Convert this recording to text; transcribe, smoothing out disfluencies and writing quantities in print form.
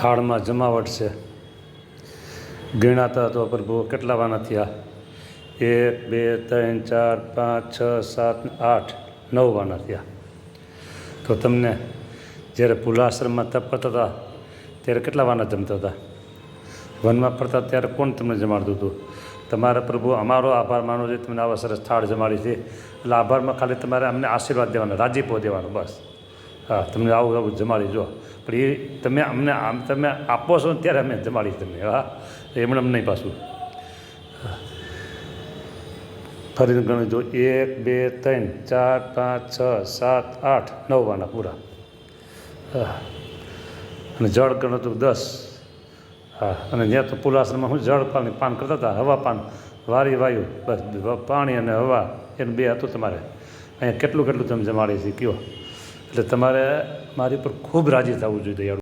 થાળમાં જમાવટ છે. ગણાતા તો પ્રભુ કેટલા વાના થયા? 1 2 3 4 5 6 7 8 9 વાના થયા. તો તમને જ્યારે પુલાશ્રમમાં તપ કરતા હતા ત્યારે કેટલા વાના જમતા હતા? વનમાં ફરતા ત્યારે કોણ તમને જમાડતું હતું? તમારે પ્રભુ અમારો આભાર માનો છે, તમને આવા સરસ થાળ જમાડી છે. એટલે આભારમાં ખાલી તમારે અમને આશીર્વાદ દેવાના, રાજીપો દેવાનો, બસ. હા, તમને આવું આવું જમાડી જો. પણ એ તમે અમને તમે આપો છો ને ત્યારે અમે જમાડી તમને. હા, એમણે અમને નહીં પાછું. ફરીને ગણું જો 1 2 3 4 5 6 7 8 9 વાના પૂરા. હા, અને જળ ગણો તો 10. હા, અને જ્યાં તો પુલાશ્રમમાં શું જળ પાન કરતા હતા, હવા પાન, વારી વાયુ, બસ પાણી અને હવા એનું બે હતું તમારે. અહીંયા કેટલું તમે જમાડી છે કયો? એટલે તમારે મારી પર ખૂબ રાજી થવું જોઈએ.